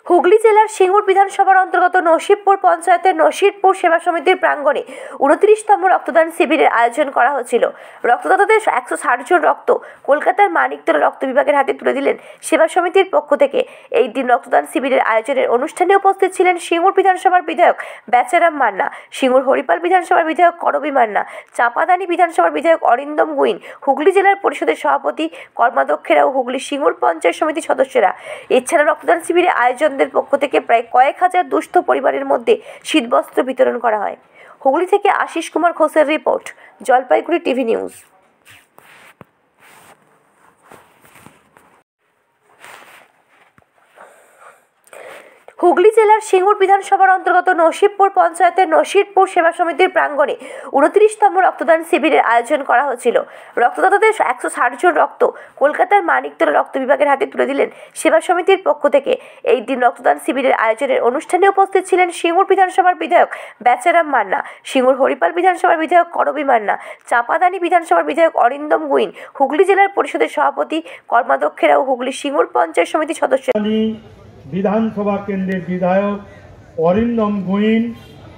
হুগলি জেলার সিঙ্গুর বিধানসভার অন্তর্গত নসিবপুর পঞ্চায়েতের নসিবপুর সেবা সমিতির প্রাঙ্গণে 29তম রক্তদান শিবিরের আয়োজন করা হয়েছিল। রক্তদাতাদের 160 জন রক্ত কলকাতার মানিকতলা রক্ত বিভাগের হাতে তুলে দিলেন সেবা সমিতির পক্ষ থেকে। এই দিন রক্তদান শিবিরের আয়োজনের অনুষ্ঠানে উপস্থিত ছিলেন সিঙ্গুর বিধানসভার বিধায়ক বেচারাম মান্না, সিঙ্গুর হরিপাল বিধানসভার বিধায়ক করবী মান্না, চাপাদানি বিধানসভার বিধায়ক অরিন্দম গুইন, হুগলি জেলার পরিষদের সভাপতি কর্মাধ্যক্ষেরা ও হুগলি সিঙ্গুর পঞ্চায়েত সমিতির সদস্যরা। এছাড়া রক্তদান শিবিরে আয়োজনদের পক্ষ থেকে প্রায় কয়েক হাজার দুস্থ পরিবারের মধ্যে শীতবস্ত্র বিতরণ করা হয়। হুগলি থেকে আশিস কুমার ঘোষের report, Jalpaiguri TV news. Hooghly জেলার সিঙ্গুর বিধানসভার অন্তর্গত নসিবপুর পঞ্চায়েতের নসিবপুর সেবা সমিতির প্রাঙ্গণে 29তম রক্তদান শিবিরের আয়োজন করা হয়েছিল। রক্তদাতাদের 160 জন রক্ত কলকাতার মানিকতলা রক্ত বিভাগের হাতে তুলে দিলেন সেবা সমিতির পক্ষ থেকে। এই দিন রক্তদান শিবিরের আয়োজনের অনুষ্ঠানে উপস্থিত ছিলেন সিঙ্গুর বিধানসভার বিধায়ক বেচারাম মান্না, সিঙ্গুর হরিপাল বিধানসভার বিধায়ক করবী মান্না, চাপাদানি বিধানসভার বিধায়ক অরিন্দম গুইন, হুগলি জেলার পরিষদের সভাপতি কর্মাধ্যক্ষেরা ও হুগলি সিঙ্গুর পঞ্চায়েত সমিতির সদস্য। বিধানসভা কেন্দ্রের বিধায়ক অরিন্দম গুইন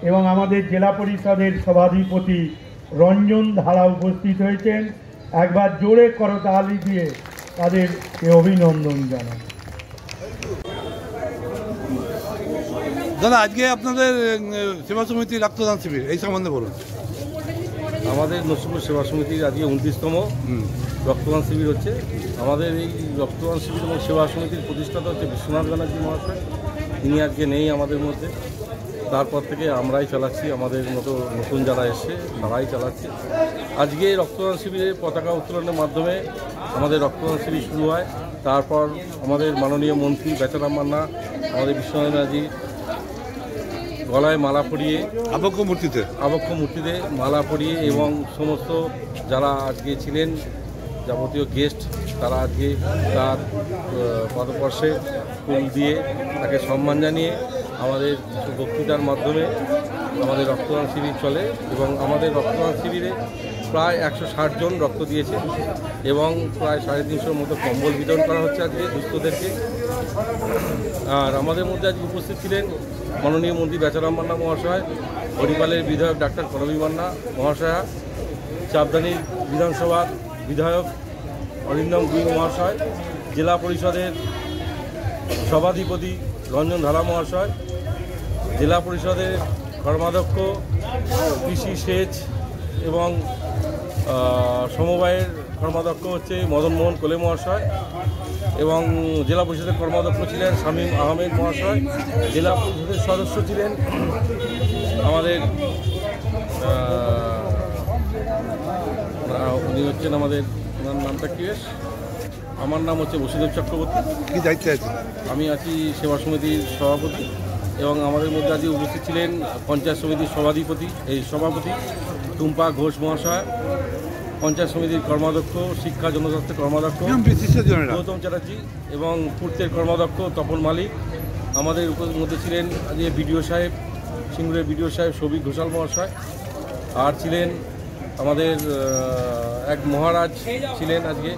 এবং আমাদের জেলা পরিষদের সভাধিপতি রঞ্জন ধারা উপস্থিত হয়েছেন। একবার জোরে করতালি দিয়ে তাদেরকে অভিনন্দন জানান। দাদা, আজকে আপনাদের সেবা সমিতি রক্তদান শিবির এই সম্বন্ধে বলুন। আমাদের নসিবপুর সেবা সমিতির আজকে 29তম রক্তদান শিবির হচ্ছে। আমাদের এই রক্তদান শিবির এবং সেবা সমিতির প্রতিষ্ঠাতা হচ্ছে বিশ্বনাথ ব্যানার্জি মহাশয়। তিনি আজকে নেই আমাদের মধ্যে, তারপর থেকে আমরাই চালাচ্ছি, আমাদের মতো নতুন যারা এসছে তারাই চালাচ্ছে। আজকে রক্তদান শিবিরের পতাকা উত্তোলনের মাধ্যমে আমাদের রক্তদান শিবির শুরু হয়। তারপর আমাদের মাননীয় মন্ত্রী বেচারাম মান্না আমাদের বিশ্বনাথ ব্যানার্জি গলায় মালা পরিয়ে আবক্ষ মূর্তিতে মালা পরিয়ে এবং সমস্ত যারা আজকে ছিলেন যাবতীয় গেস্ট তারা আজকে তার পদস্পর্শে ফুল দিয়ে তাকে সম্মান জানিয়ে আমাদের বক্তৃতার মাধ্যমে আমাদের রক্তদান শিবির চলে। এবং আমাদের রক্তদান শিবিরে প্রায় 160 জন রক্ত দিয়েছে এবং প্রায় 350 মতো কম্বল বিতরণ করা হচ্ছে আজকে দুস্থদেরকে। আর আমাদের মধ্যে আজকে উপস্থিত ছিলেন মাননীয় মন্ত্রী বেচারাম মান্না মহাশয়, হরিপালের বিধায়ক ডাক্তার করবী মান্না মহাশয়া, চাপদানির বিধানসভার বিধায়ক অরিন্দম গুইন মহাশয়, জেলা পরিষদের সভাধিপতি রঞ্জন ধারা মহাশয়, জেলা পরিষদের কর্মাধ্যক্ষ কৃষি সেচ এবং সমবায়ের কর্মাধ্যক্ষ হচ্ছে মদন মোহন কোলে মহাশয় এবং জেলা পরিষদের কর্মাধ্যক্ষ ছিলেন শামীম আহমেদ মহাশয়। জেলা পরিষদের সদস্য ছিলেন আমাদের উনি হচ্ছেন আমাদের নামটা কি বেশ, আমার নাম হচ্ছে বসুদেব চক্রবর্তী। কি দায়িত্বে আছে? আমি আছি সেবা সমিতির সভাপতি এবং আমাদের মধ্যে আজকে উপস্থিত ছিলেন পঞ্চায়েত সমিতির সভাপতি টুম্পা ঘোষ মহাশয়, পঞ্চায়েত সমিতির কর্মাধ্যক্ষ শিক্ষা জনস্বাস্থ্যের কর্মাধ্যক্ষ গৌতম চ্যাটার্জি এবং পূর্তের কর্মাধ্যক্ষ তপন মালিক। আমাদের মধ্যে ছিলেন আজকে বিডিও সাহেব, সিঙ্গুরের বিডিও সাহেব সৌভিক ঘোষাল মহাশয়। আর ছিলেন আমাদের এক মহারাজ ছিলেন আজকে